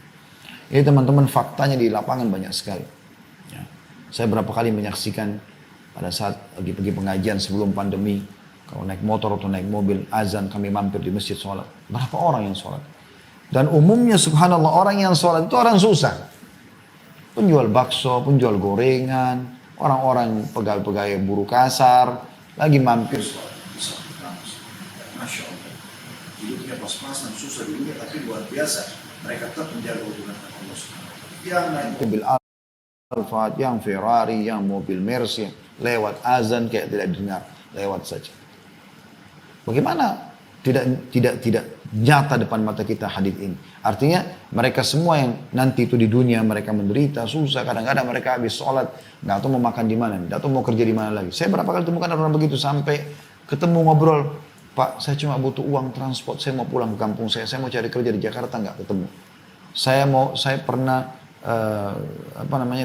Ini teman-teman faktanya di lapangan banyak sekali. Ya. Saya berapa kali menyaksikan pada saat lagi pergi pengajian sebelum pandemi. Kalau naik motor atau naik mobil, azan kami mampir di masjid sholat. Berapa orang yang sholat? Dan umumnya subhanallah orang yang sholat itu orang susah. Penjual bakso, penjual gorengan, orang-orang pegawai-pegawai buruh kasar, lagi mampir sholat. Masya Allah. Hidupnya pas-pasan, susah di dunia, tapi luar biasa. Mereka tetap menjaga hubungan dengan Allah Subhanahu. Yang naik mobil Alphard, yang Ferrari, yang mobil Mercy, lewat azan kayak tidak dengar, lewat saja. Bagaimana tidak nyata depan mata kita hadis ini? Artinya mereka semua yang nanti itu di dunia mereka menderita, susah, kadang-kadang mereka habis sholat, nggak tahu mau makan di mana, nggak tahu mau kerja di mana lagi. Saya berapa kali temukan orang begitu sampai ketemu ngobrol. Pak, saya cuma butuh uang transport, saya mau pulang ke kampung saya mau cari kerja di Jakarta, nggak ketemu. Saya pernah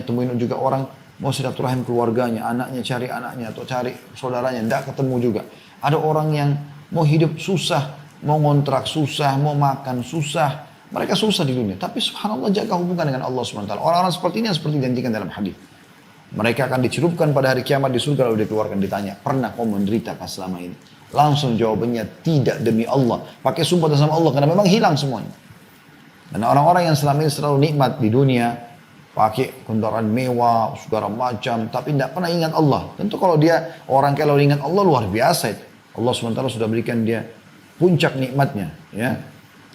temuin juga orang mau silaturahim keluarganya, anaknya cari anaknya atau cari saudaranya, tidak ketemu juga. Ada orang yang mau hidup susah, mau ngontrak susah, mau makan susah. Mereka susah di dunia. Tapi subhanallah jaga hubungan dengan Allah SWT. Orang-orang seperti ini yang seperti dijanjikan dalam hadis. Mereka akan dicelupkan pada hari kiamat di surga lalu dikeluarkan, ditanya, pernah kau menderita pas selama ini? Langsung jawabannya, tidak demi Allah. Pakai sumpah sama Allah karena memang hilang semuanya. Dan orang-orang yang selama ini selalu nikmat di dunia, pakai kendaraan mewah, segala macam, tapi tidak pernah ingat Allah. Tentu kalau dia orang kalau ingat Allah luar biasa itu. Allah SWT sudah berikan dia puncak nikmatnya. Ya,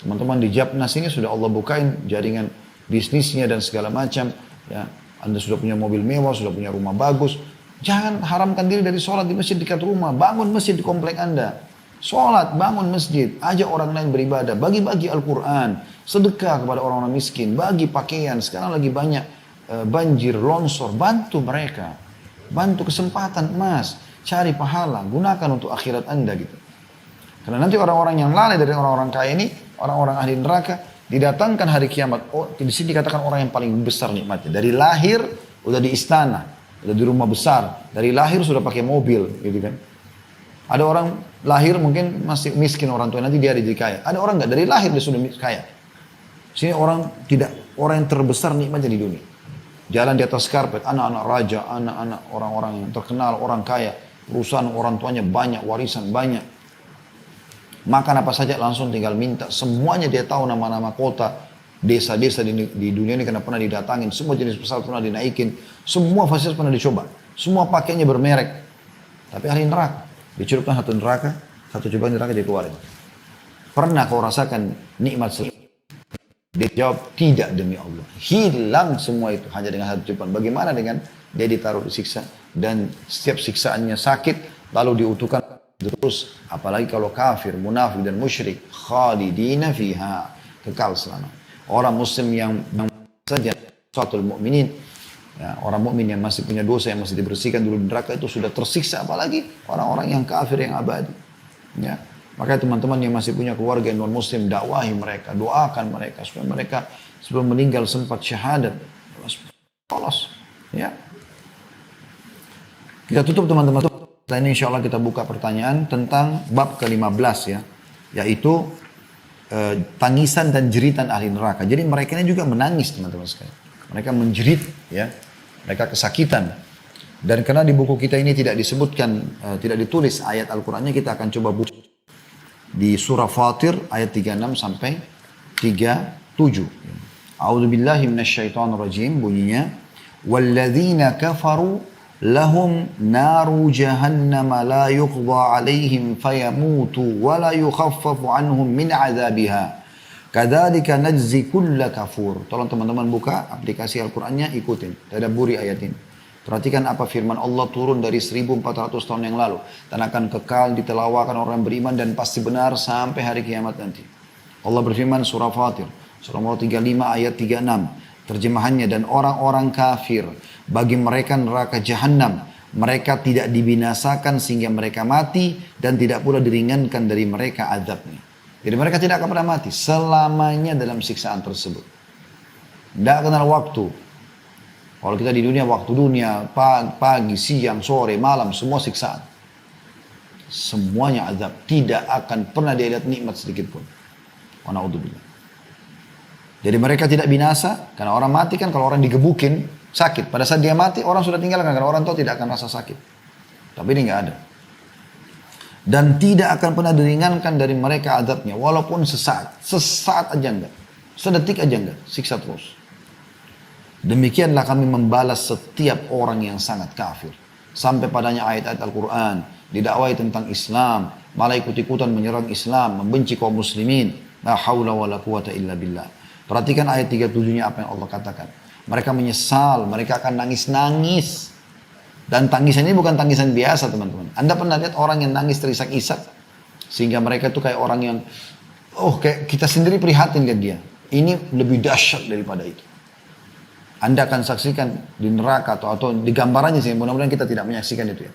teman-teman di Japnas ini sudah Allah bukain jaringan bisnisnya dan segala macam. Ya, Anda sudah punya mobil mewah, sudah punya rumah bagus. Jangan haramkan diri dari sholat di masjid dekat rumah. Bangun masjid di komplek Anda. Sholat, bangun masjid. Ajak orang lain beribadah. Bagi-bagi Al-Quran. Sedekah kepada orang-orang miskin. Bagi pakaian. Sekarang lagi banyak banjir, longsor. Bantu mereka. Bantu kesempatan emas. Cari pahala. Gunakan untuk akhirat Anda gitu. Karena nanti orang-orang yang lalai dari orang-orang kaya ini. Orang-orang ahli neraka. Didatangkan hari kiamat. Oh, di sini dikatakan orang yang paling besar nikmatnya. Dari lahir udah di istana. Udah di rumah besar. Dari lahir sudah pakai mobil gitu kan. Ada orang lahir mungkin masih miskin orang tua, nanti dia jadi kaya. Ada orang enggak, dari lahir dia sudah kaya. Sini orang yang terbesar nikmatnya di dunia. Jalan di atas karpet, anak-anak raja, anak-anak orang-orang yang terkenal, orang kaya. Perusahaan orang tuanya banyak, warisan banyak. Makan apa saja langsung tinggal minta. Semuanya dia tahu nama-nama kota, desa-desa di dunia ini karena pernah didatangin. Semua jenis pesawat pernah dinaikin. Semua fasilitas pernah dicoba. Semua pakainya bermerek. Tapi ahli neraka. Dicelupkan satu neraka, satu cobaan neraka dikeluarin. Pernah kau rasakan nikmat Dia jawab, tidak demi Allah. Hilang semua itu hanya dengan satu cobaan. Bagaimana dengan dia ditaruh disiksa dan setiap siksaannya sakit lalu diutuhkan terus. Apalagi kalau kafir, munafik dan musyrik, khalidina fiha, kekal selama. Orang muslim yang saja suatu mukminin, ya, orang mukmin yang masih punya dosa yang masih dibersihkan dulu di neraka itu sudah tersiksa, apalagi orang-orang yang kafir yang abadi. Ya, maka teman-teman yang masih punya keluarga yang non muslim, dakwahi mereka, doakan mereka supaya mereka sebelum meninggal sempat syahadat, lolos. Ya, kita tutup teman-teman. Ini insya Allah kita buka pertanyaan tentang bab ke-15 ya, yaitu tangisan dan jeritan ahli neraka. Jadi mereka ini juga menangis teman-teman sekalian. Mereka menjerit ya. Mereka kesakitan. Dan karena di buku kita ini tidak disebutkan, tidak ditulis ayat Al-Qur'annya, kita akan coba buka di surah Fatir ayat 36 sampai 37. A'udzubillahi minasyaitonirrajim, bunyinya, "Walladzina kafaru lahum naru jahannam la yuqda 'alaihim fayamutu wa la yukhaffafu 'anhum min 'adzabiha. Kadzalika najzi kulla kafur." Tolong teman-teman buka aplikasi Al-Qur'annya, ikutin, tadabburi ayat ini. Perhatikan apa firman Allah turun dari 1400 tahun yang lalu dan akan kekal ditelawakan orang beriman dan pasti benar sampai hari kiamat nanti. Allah berfirman surah Fatir, surah nomor 35 ayat 36. Terjemahannya, dan orang-orang kafir bagi mereka neraka jahanam, mereka tidak dibinasakan sehingga mereka mati dan tidak pula diringankan dari mereka azabnya. Jadi mereka tidak akan pernah mati selamanya dalam siksaan tersebut. Tidak kenal waktu. Kalau kita di dunia, waktu dunia, pagi, siang, sore, malam, semua siksaan. Semuanya azab. Tidak akan pernah dia lihat nikmat sedikit pun. Wa na'udzubillah. Jadi mereka tidak binasa, karena orang mati kan kalau orang digebukin, sakit. Pada saat dia mati, orang sudah tinggalkan, karena orang tahu tidak akan rasa sakit. Tapi ini nggak ada. Dan tidak akan pernah diringankan dari mereka azabnya, walaupun sesaat aja enggak, sedetik aja enggak, siksa terus. Demikianlah kami membalas setiap orang yang sangat kafir. Sampai padanya ayat-ayat Al-Quran, didakwai tentang Islam, malah ikut-ikutan menyerang Islam, membenci kaum muslimin. La haula wa la quwata illa billah. Perhatikan ayat 37-nya apa yang Allah katakan. Mereka menyesal, mereka akan nangis-nangis. Dan tangisan ini bukan tangisan biasa teman-teman. Anda pernah lihat orang yang nangis terisak-isak? Sehingga mereka itu kayak orang yang, kayak kita sendiri prihatin ke dia. Ini lebih dahsyat daripada itu. Anda akan saksikan di neraka atau di gambarannya sih. Mudah-mudahan kita tidak menyaksikan itu ya.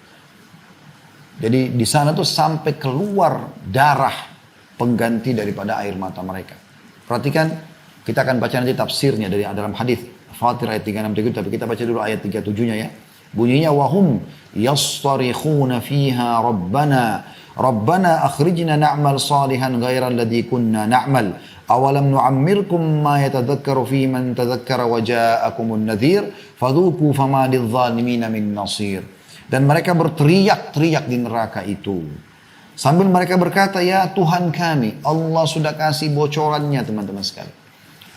Jadi di sana tuh sampai keluar darah pengganti daripada air mata mereka. Perhatikan, kita akan baca nanti tafsirnya dari dalam hadis Fatir ayat 36, tapi kita baca dulu ayat 37-nya ya. Bunyinya wahum yastarikhuna fiha rabbana rabbana akhrijna na'mal salihan ghairal ladzi kunna na'mal awalam nu'ammirkum ma yatadhakkaru fi man tadhakkara wa ja'akumun nadhir fadhuku fama lidh-dhalimina min nasir. Dan mereka berteriak-teriak di neraka itu sambil mereka berkata, ya Tuhan kami, Allah sudah kasih bocorannya teman-teman sekali.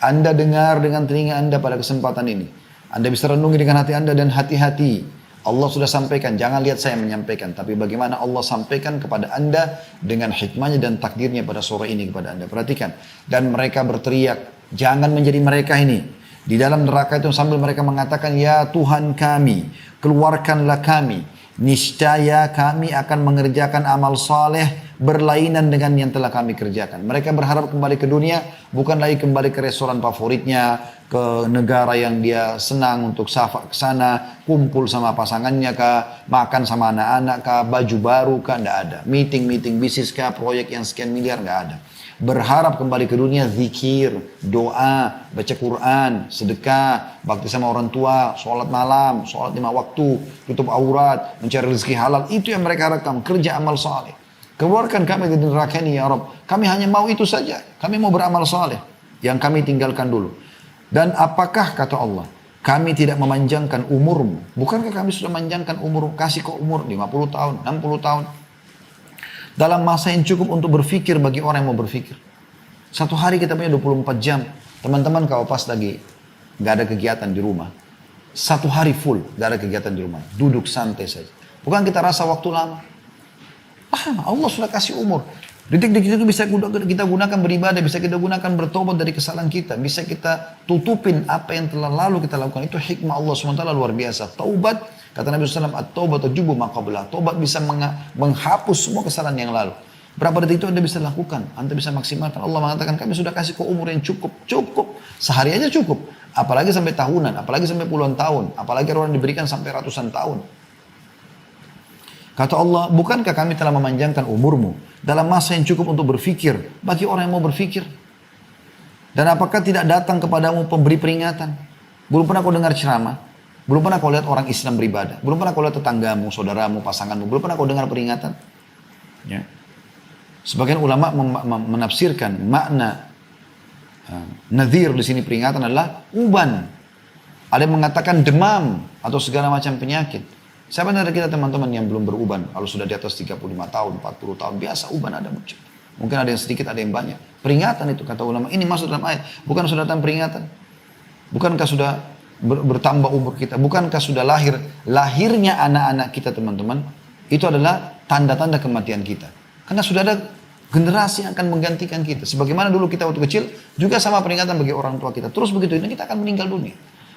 Anda dengar dengan telinga Anda pada kesempatan ini. Anda bisa renungi dengan hati Anda dan hati-hati. Allah sudah sampaikan, jangan lihat saya menyampaikan. Tapi bagaimana Allah sampaikan kepada Anda dengan hikmahnya dan takdirnya pada sore ini kepada Anda. Perhatikan. Dan mereka berteriak, jangan menjadi mereka ini. Di dalam neraka itu sambil mereka mengatakan, ya Tuhan kami, keluarkanlah kami. Niscaya kami akan mengerjakan amal saleh berlainan dengan yang telah kami kerjakan. Mereka berharap kembali ke dunia, bukan lagi kembali ke restoran favoritnya, ke negara yang dia senang untuk safar ke sana, kumpul sama pasangannya kah, makan sama anak-anak kah, baju baru kah, enggak ada. Meeting bisnis kah, proyek yang sekian miliar, enggak ada. Berharap kembali ke dunia, zikir, doa, baca Quran, sedekah, bakti sama orang tua, sholat malam, sholat 5 waktu, tutup aurat, mencari rezeki halal. Itu yang mereka harapkan, kerja amal saleh. Keluarkan kami dari neraka ini ya Rabb. Kami hanya mau itu saja. Kami mau beramal saleh. Yang kami tinggalkan dulu. Dan apakah kata Allah, kami tidak memanjangkan umurmu. Bukankah kami sudah memanjangkan umur, kasih kau umur 50 tahun, 60 tahun. Dalam masa yang cukup untuk berfikir bagi orang yang mau berfikir. Satu hari kita punya 24 jam. Teman-teman kalau pas lagi gak ada kegiatan di rumah. Satu hari full gak ada kegiatan di rumah. Duduk santai saja. Bukan kita rasa waktu lama. Allah sudah kasih umur. Detik-detik itu bisa kita gunakan beribadah. Bisa kita gunakan bertobat dari kesalahan kita. Bisa kita tutupin apa yang telah lalu kita lakukan. Itu hikmah Allah SWT luar biasa. Taubat. Kata Nabi SAW, at-taubat tajubu ma qablah. Taubat bisa menghapus semua kesalahan yang lalu. Berapa detik itu Anda bisa lakukan? Anda bisa maksimalkan. Allah mengatakan, kami sudah kasih kau umur yang cukup. Cukup. Sehari aja cukup. Apalagi sampai tahunan. Apalagi sampai puluhan tahun. Apalagi orang diberikan sampai ratusan tahun. Kata Allah, bukankah kami telah memanjangkan umurmu dalam masa yang cukup untuk berfikir bagi orang yang mau berfikir? Dan apakah tidak datang kepadamu pemberi peringatan? Belum pernah kau dengar ceramah? Belum pernah kau lihat orang Islam beribadah? Belum pernah kau lihat tetanggamu, saudaramu, pasanganmu? Belum pernah kau dengar peringatan? Ya. Sebagian ulama menafsirkan makna nadhir di sini peringatan adalah uban. Ada yang mengatakan demam atau segala macam penyakit. Siapa dari kita teman-teman yang belum beruban? Kalau sudah di atas 35 tahun, 40 tahun, biasa uban ada muncul. Mungkin ada yang sedikit, ada yang banyak. Peringatan itu kata ulama. Ini masuk dalam ayat. Bukan sudah datang peringatan. Bukankah sudah bertambah umur kita? Bukankah sudah lahirnya anak-anak kita teman-teman? Itu adalah tanda-tanda kematian kita. Karena sudah ada generasi yang akan menggantikan kita. Sebagaimana dulu kita waktu kecil, juga sama peringatan bagi orang tua kita. Terus begitu ini kita akan meninggal dunia.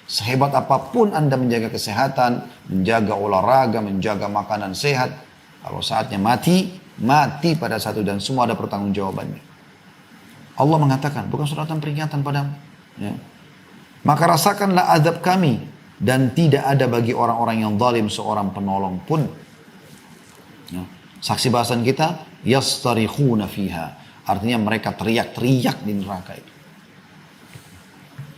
Sehebat apapun Anda menjaga kesehatan, menjaga olahraga, menjaga makanan sehat, kalau saatnya mati pada satu dan semua ada pertanggungjawabannya. Allah mengatakan, bukan sudah datang peringatan padamu. Ya. Maka rasakanlah azab kami dan tidak ada bagi orang-orang yang zalim seorang penolong pun. Ya. Saksi bahasan kita, yastarikhuna fiha. Artinya mereka teriak-teriak di neraka itu.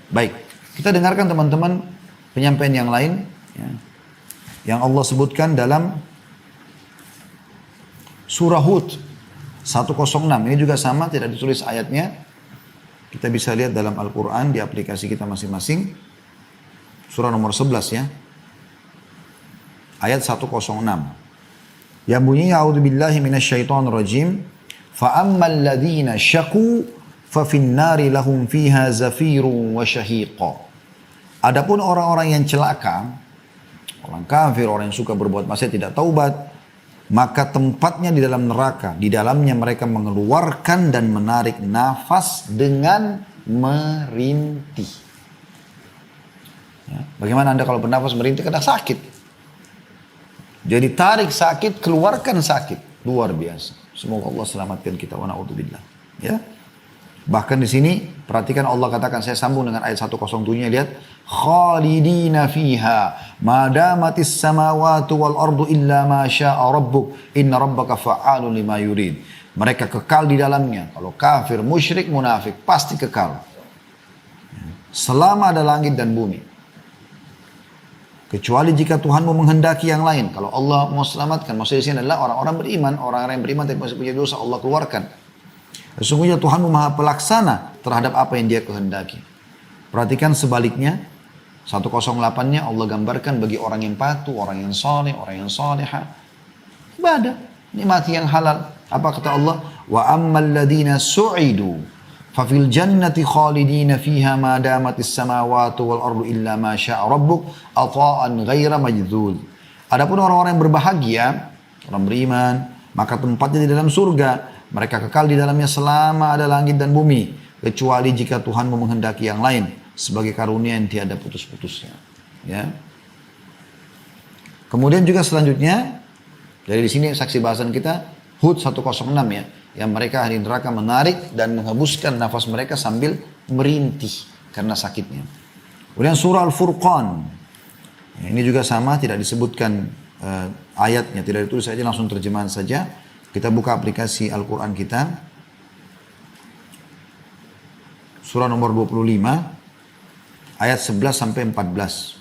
Baik. Kita dengarkan teman-teman penyampaian yang lain ya, yang Allah sebutkan dalam surah Hud 106. Ini juga sama, tidak ditulis ayatnya. Kita bisa lihat dalam Al-Quran di aplikasi kita masing-masing. Surah nomor 11 ya. Ayat 106. Yang bunyinya a'udzubillahi minasyaitonirrajim. Fa'ammal ladzina syaqu fa finnari lahum fiha zafirun wa syahiqa. Adapun orang-orang yang celaka, orang kafir, orang yang suka berbuat maksiat tidak taubat, maka tempatnya di dalam neraka. Di dalamnya mereka mengeluarkan dan menarik nafas dengan merintih. Ya, bagaimana Anda kalau bernafas merintih kena sakit? Jadi tarik sakit, keluarkan sakit. Luar biasa. Semoga Allah selamatkan kita. Wa na'udzubillah. Ya. Bahkan di sini perhatikan Allah katakan, saya sambung dengan ayat 107-nya, lihat, khalidina fiha madamatis samawati wal ardu illa ma syaa rabbuk inna rabbaka fa'alun lima yurid. Mereka kekal di dalamnya. Kalau kafir, musyrik, munafik pasti kekal selama ada langit dan bumi. Kecuali jika Tuhanmu menghendaki yang lain. Kalau Allah mau selamatkan, maksudnya di sini adalah orang-orang beriman, orang-orang yang beriman tapi masih punya dosa, Allah keluarkan. Sesungguhnya Tuhanmu maha pelaksana terhadap apa yang dia kehendaki. Perhatikan sebaliknya, 108-nya Allah gambarkan bagi orang yang patuh, orang yang saleh, orang yang salihah. Ibadah, nikmati yang halal. Apa kata Allah? Wa ammal ladina su'idu fafil jannati khalidina fiha ma damatis samawati wal ardu illa ma syaa rabbuk ata'an ghaira majdzul. Adapun orang-orang yang berbahagia, orang beriman, maka tempatnya di dalam surga, mereka kekal di dalamnya selama ada langit dan bumi, kecuali jika Tuhan menghendaki yang lain sebagai karunia yang tiada putus-putusnya. Ya. Kemudian juga selanjutnya dari sini saksi bahasan kita Hud 106 ya. Yang mereka ahli neraka menarik dan menghembuskan nafas mereka sambil merintih karena sakitnya. Kemudian surah Al-Furqan. Ya, ini juga sama, tidak disebutkan ayatnya, tidak ditulis saja, langsung terjemahan saja. Kita buka aplikasi Al-Quran kita. Surah nomor 25, ayat 11 sampai 14.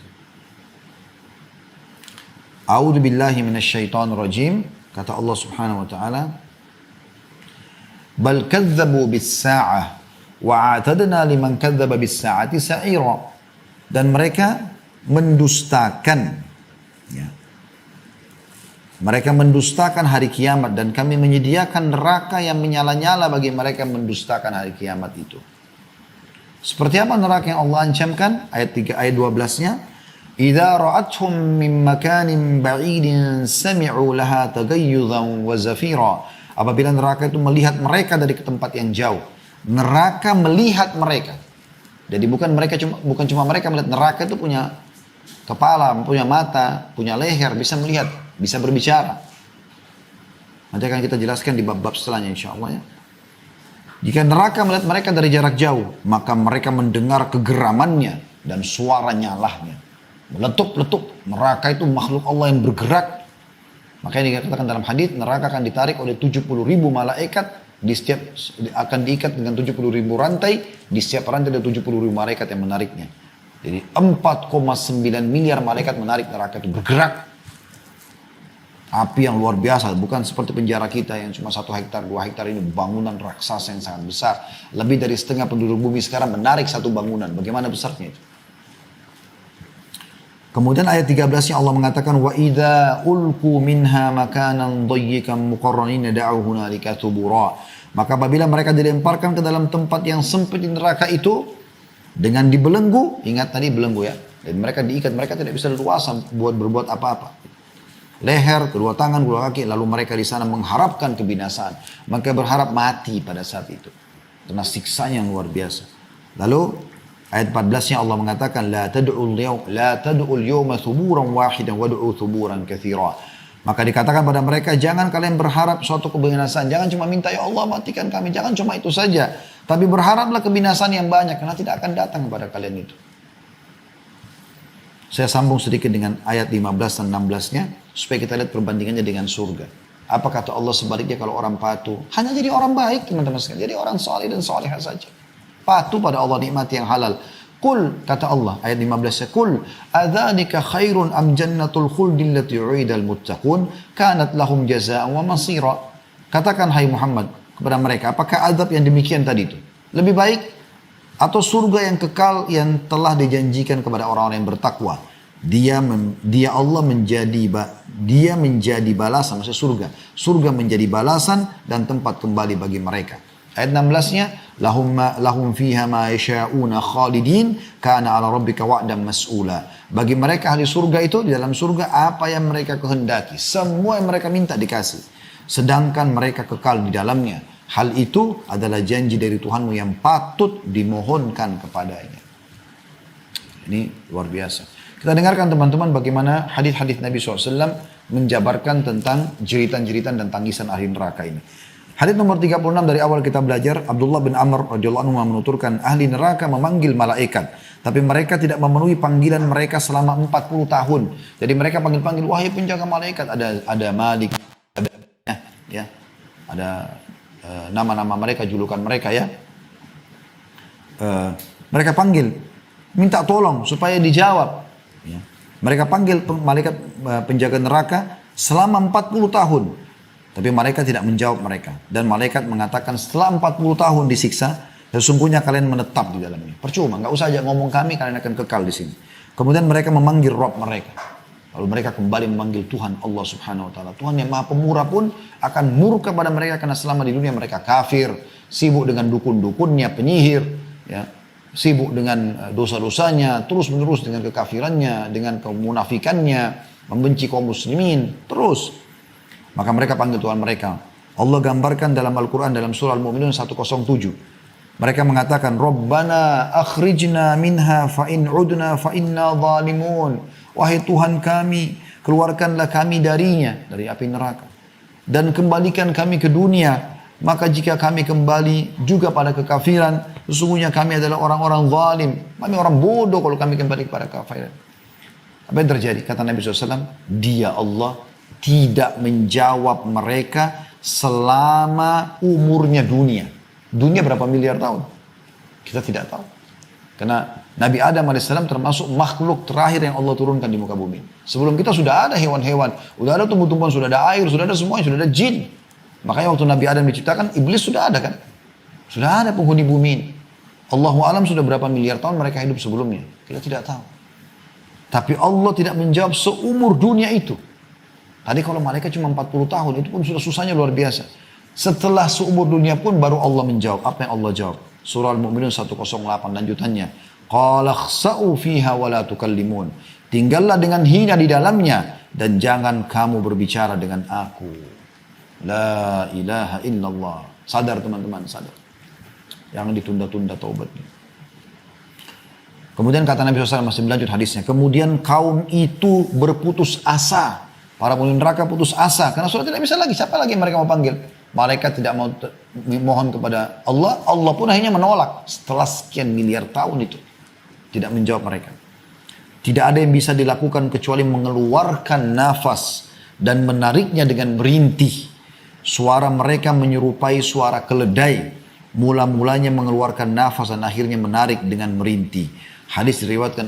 A'udzu billahi minasyaitonir rajim. Kata Allah Subhanahu wa taala, bal kadzabu bis-sa'ah wa a'tadna liman kadzdzaba bis-sa'ati sa'ira. Dan mereka mendustakan, ya. Mereka mendustakan hari kiamat dan kami menyediakan neraka yang menyala-nyala bagi mereka yang mendustakan hari kiamat itu. Seperti apa neraka yang Allah ancamkan? Ayat 3, ayat 12-nya, idza ra'athum min makanin ba'idin sami'u laha taghayyuzan wa zafira. Apabila neraka itu melihat mereka dari tempat yang jauh. Neraka melihat mereka. Jadi bukan cuma mereka melihat, neraka itu punya kepala, punya mata, punya leher, bisa melihat, bisa berbicara. Nanti akan kita jelaskan di bab-bab setelahnya insya Allah ya. Jika neraka melihat mereka dari jarak jauh, maka mereka mendengar kegeramannya dan suara nyalahnya. Meletup-letup. Neraka itu makhluk Allah yang bergerak. Makanya dikatakan dalam hadis neraka akan ditarik oleh 70.000 malaikat, akan diikat dengan 70.000 rantai, di setiap rantai ada 70.000 malaikat yang menariknya. Jadi 4,9 miliar malaikat menarik neraka itu, bergerak. Api yang luar biasa, bukan seperti penjara kita yang cuma 1 hektar, 2 hektar, ini bangunan raksasa yang sangat besar. Lebih dari setengah penduduk bumi sekarang menarik satu bangunan. Bagaimana besarnya itu? Kemudian ayat 13-nya Allah mengatakan wa idza ulqu minha makanan dayyikan muqarranin da'u hunalika thubura. Maka apabila mereka dilemparkan ke dalam tempat yang sempit di neraka itu dengan dibelenggu, ingat tadi belenggu ya, dan mereka diikat, mereka tidak bisa leluasa buat berbuat apa-apa. Leher, kedua tangan, kedua kaki, lalu mereka di sana mengharapkan kebinasaan. Mereka berharap mati pada saat itu karena siksanya yang luar biasa. Lalu ayat 14-nya Allah mengatakan la tad'ul yawma thuburan wahidan wad'u thuburan katsira. Maka dikatakan pada mereka, jangan kalian berharap suatu kebinasaan, jangan cuma minta ya Allah matikan kami, jangan cuma itu saja, tapi berharaplah kebinasaan yang banyak karena tidak akan datang kepada kalian itu. Saya sambung sedikit dengan ayat 15 dan 16-nya supaya kita lihat perbandingannya dengan surga. Apa kata Allah sebaliknya kalau orang patuh? Hanya jadi orang baik teman-teman sekalian, jadi orang saleh dan salihah saja. Patuh pada Allah, nikmati yang halal. Qul, kata Allah, ayat 15-nya, Qul, adzalika khairun am jannatul khuldi allati u'idal muttaqun, kanat lahum jazaa'an wa masira. Katakan, hai Muhammad, kepada mereka, apakah azab yang demikian tadi itu lebih baik atau surga yang kekal yang telah dijanjikan kepada orang-orang yang bertakwa? Dia menjadi balasan, maksudnya surga. Surga menjadi balasan dan tempat kembali bagi mereka. Ayat 16-nya, lahum fiha ma yasha'una khalidin kana 'ala rabbika wa'dan mas'ula. Bagi mereka ahli surga itu di dalam surga apa yang mereka kehendaki, semua yang mereka minta dikasih. Sedangkan mereka kekal di dalamnya. Hal itu adalah janji dari Tuhanmu yang patut dimohonkan kepadanya. Ini luar biasa. Kita dengarkan teman-teman bagaimana hadis-hadis Nabi SAW menjabarkan tentang jeritan-jeritan dan tangisan ahli neraka ini. Hadis nomor 36 dari awal kita belajar, Abdullah bin Amr radhiyallahu anhu menuturkan ahli neraka memanggil malaikat, tapi mereka tidak memenuhi panggilan mereka selama 40 tahun. Jadi mereka panggil-panggil, wahai penjaga malaikat, ada Malik, ada nama-nama mereka, julukan mereka ya. Mereka panggil, minta tolong supaya dijawab. Ya. Mereka panggil malaikat penjaga neraka selama 40 tahun. Tapi mereka tidak menjawab mereka. Dan malaikat mengatakan setelah 40 tahun disiksa, sesungguhnya kalian menetap di dalamnya. Percuma, nggak usah aja ngomong kami, kalian akan kekal di sini. Kemudian mereka memanggil Rabb mereka. Lalu mereka kembali memanggil Tuhan Allah Subhanahu Wa Taala. Tuhan yang Maha Pemurah pun akan murka pada mereka karena selama di dunia mereka kafir, sibuk dengan dukun-dukunnya, penyihir, ya, sibuk dengan dosa-dosanya, terus menerus dengan kekafirannya, dengan kemunafikannya, membenci kaum muslimin, terus. Maka mereka panggil Tuhan mereka. Allah gambarkan dalam Al-Quran dalam surah Al-Mu'minun 107. Mereka mengatakan, Rabbana akhrijna minha fa'in udna fa'inna zalimun. Wahai Tuhan kami, keluarkanlah kami darinya, dari api neraka. Dan kembalikan kami ke dunia. Maka jika kami kembali juga pada kekafiran, sesungguhnya kami adalah orang-orang zalim. Kami orang bodoh kalau kami kembali kepada kekafiran. Apa yang terjadi? Kata Nabi SAW, Dia Allah tidak menjawab mereka selama umurnya dunia. Dunia berapa miliar tahun? Kita tidak tahu. Karena Nabi Adam AS termasuk makhluk terakhir yang Allah turunkan di muka bumi. Sebelum kita sudah ada hewan-hewan, sudah ada tumbuh-tumbuhan, sudah ada air, sudah ada semuanya, sudah ada jin. Makanya waktu Nabi Adam diciptakan, iblis sudah ada kan? Sudah ada penghuni bumi ini. Allahu alam sudah berapa miliar tahun mereka hidup sebelumnya. Kita tidak tahu. Tapi Allah tidak menjawab seumur dunia itu. Tadi kalau malaikat cuma 40 tahun, itu pun sudah susahnya luar biasa. Setelah seumur dunia pun baru Allah menjawab. Apa yang Allah jawab? Surah Al-Mu'minun 108 lanjutannya. Qala khsa'u fiha wa la tukallimun. Tinggallah dengan hina di dalamnya dan jangan kamu berbicara dengan aku. La ilaha illallah. Sadar teman-teman, sadar. Jangan ditunda-tunda taubatnya. Kemudian kata Nabi SAW masih berlanjut hadisnya. Kemudian kaum itu berputus asa. Para penghuni neraka putus asa. Karena sudah tidak bisa lagi. Siapa lagi yang mereka mau panggil? Malaikat tidak mau mohon kepada Allah. Allah pun akhirnya menolak. Setelah sekian miliar tahun itu. Tidak menjawab mereka. Tidak ada yang bisa dilakukan kecuali mengeluarkan nafas. Dan menariknya dengan merintih. Suara mereka menyerupai suara keledai. Mula-mulanya mengeluarkan nafas dan akhirnya menarik dengan merintih. Hadis diriwayatkan